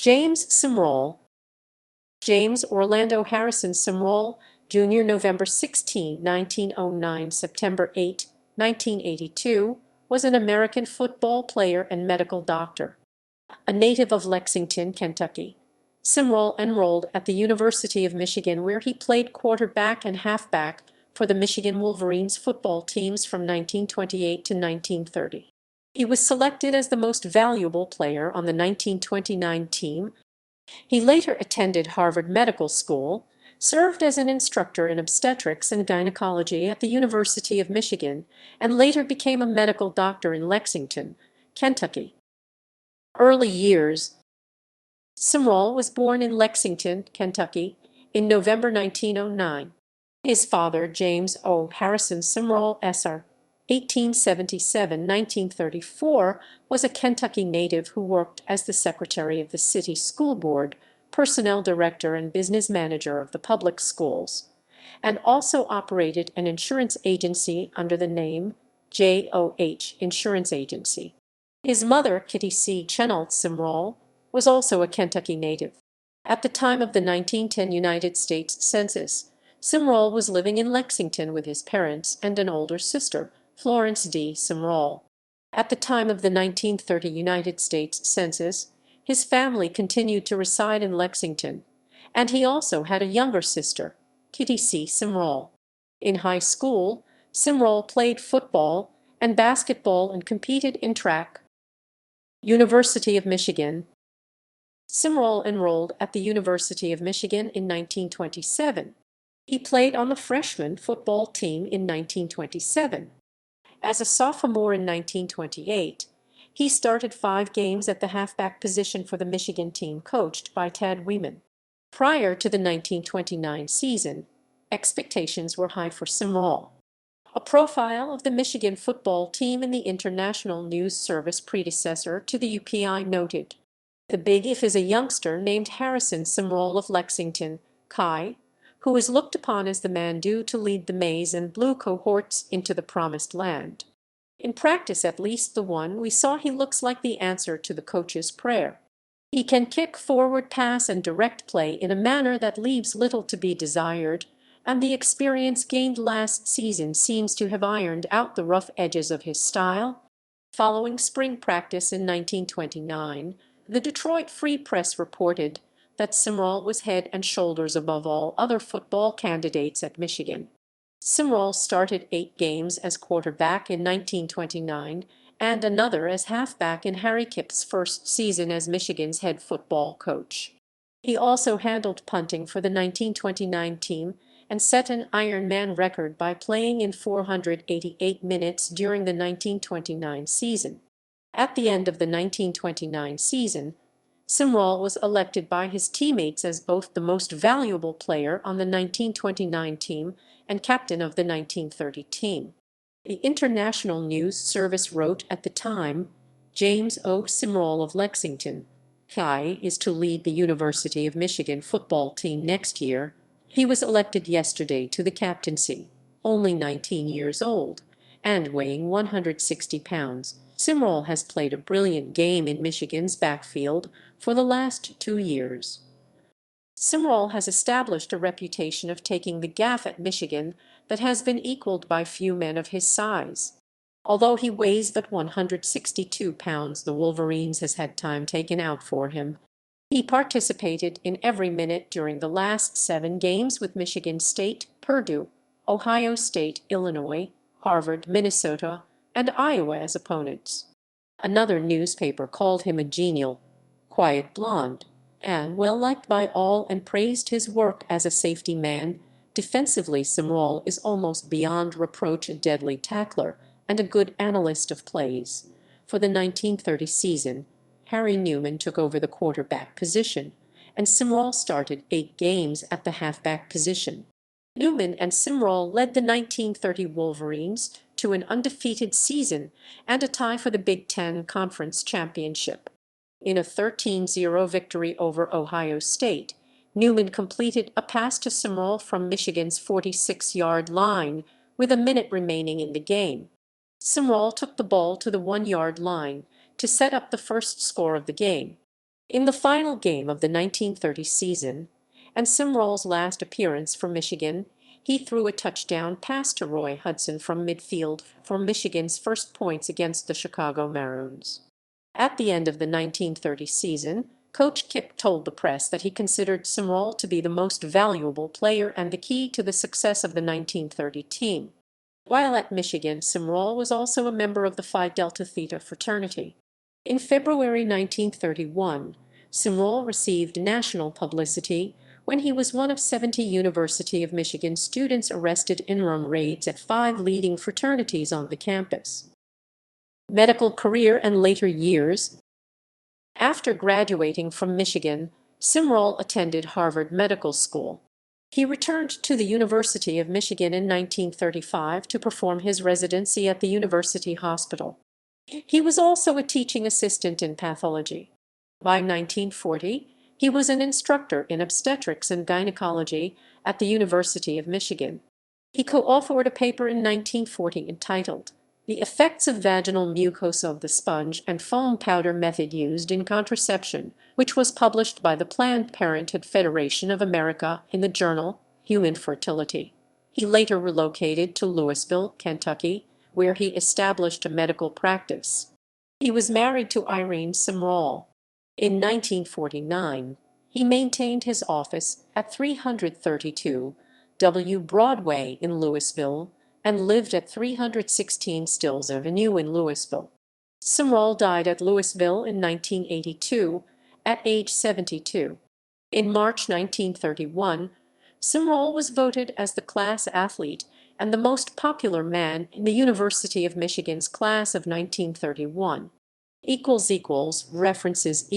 James Simrall. James Orlando Harrison Simrall, Jr. November 16, 1909, September 8, 1982, was an American football player and medical doctor. A native of Lexington, Kentucky, Simrall enrolled at the University of Michigan, where he played quarterback and halfback for the Michigan Wolverines football teams from 1928 to 1930. He was selected as the most valuable player on the 1929 team. He later attended Harvard Medical School, served as an instructor in obstetrics and gynecology at the University of Michigan, and later became a medical doctor in Lexington, Kentucky. Early years. Simrall was born in Lexington, Kentucky, in November 1909. His father, James O. Harrison Simrall, Sr. 1877–1934, was a Kentucky native who worked as the secretary of the city school board, personnel director, and business manager of the public schools, and also operated an insurance agency under the name JOH Insurance Agency. His mother, Kitty C. Chenault Simrall, was also a Kentucky native. At the time of the 1910 United States Census, Simrall was living in Lexington with his parents and an older sister, Florence D. Simrall. At the time of the 1930 United States Census, his family continued to reside in Lexington, and he also had a younger sister, Kitty C. Simrall. In high school, Simrall played football and basketball and competed in track. University of Michigan. Simrall enrolled at the University of Michigan in 1927. He played on the freshman football team in 1927. As a sophomore in 1928, he started 5 games at the halfback position for the Michigan team coached by Ted Weeman. Prior to the 1929 season, expectations were high for Simrall. A profile of the Michigan football team in the International News Service predecessor to the UPI noted, "The Big If is a youngster named Harrison Simrall of Lexington, Chi, who is looked upon as the man due to lead the maize and blue cohorts into the promised land. In practice, at least the one we saw, he looks like the answer to the coach's prayer. He can kick, forward pass, and direct play in a manner that leaves little to be desired, and the experience gained last season seems to have ironed out the rough edges of his style." Following spring practice in 1929, the Detroit Free Press reported that Simrall was head and shoulders above all other football candidates at Michigan. Simrall started 8 games as quarterback in 1929 and another as halfback in Harry Kipp's first season as Michigan's head football coach. He also handled punting for the 1929 team and set an Ironman record by playing in 488 minutes during the 1929 season. At the end of the 1929 season, Simrall was elected by his teammates as both the most valuable player on the 1929 team and captain of the 1930 team. The International News Service wrote at the time, "James O. Simrall of Lexington, Chi, is to lead the University of Michigan football team next year. He was elected yesterday to the captaincy, only 19 years old, and weighing 160 pounds. Simrall has played a brilliant game in Michigan's backfield for the last 2 years." Simrall has established a reputation of taking the gaff at Michigan that has been equaled by few men of his size. Although he weighs but 162 pounds, the Wolverines has had time taken out for him. He participated in every minute during the last 7 games with Michigan State, Purdue, Ohio State, Illinois, Harvard, Minnesota, and Iowa as opponents. Another newspaper called him a genial, quiet blonde, and well-liked by all, and praised his work as a safety man. Defensively, Simrall is almost beyond reproach a deadly tackler and a good analyst of plays. For the 1930 season, Harry Newman took over the quarterback position, and Simrall started 8 games at the halfback position. Newman and Simrall led the 1930 Wolverines to an undefeated season and a tie for the Big Ten Conference Championship. In a 13-0 victory over Ohio State, Newman completed a pass to Simrall from Michigan's 46-yard line with a minute remaining in the game. Simrall took the ball to the 1-yard line to set up the first score of the game. In the final game of the 1930 season, and Simrall's last appearance for Michigan, he threw a touchdown pass to Roy Hudson from midfield for Michigan's first points against the Chicago Maroons. At the end of the 1930 season, Coach Kipp told the press that he considered Simrall to be the most valuable player and the key to the success of the 1930 team. While at Michigan, Simrall was also a member of the Phi Delta Theta fraternity. In February 1931, Simrall received national publicity when he was one of 70 University of Michigan students arrested in raids at 5 leading fraternities on the campus. Medical career and later years. After graduating from Michigan, Simrall attended Harvard Medical School. He returned to the University of Michigan in 1935 to perform his residency at the University Hospital. He was also a teaching assistant in pathology. By 1940, he was an instructor in obstetrics and gynecology at the University of Michigan. He co-authored a paper in 1940 entitled "The Effects of Vaginal Mucosa of the Sponge and Foam Powder Method Used in Contraception," which was published by the Planned Parenthood Federation of America in the journal Human Fertility. He later relocated to Louisville, Kentucky, where he established a medical practice. He was married to Irene Simrall. In 1949, he maintained his office at 332 W Broadway in Louisville and lived at 316 Stills Avenue in Louisville. Simrall died at Louisville in 1982 at age 72. In March 1931, Simrall was voted as the class athlete and the most popular man in the University of Michigan's class of 1931. References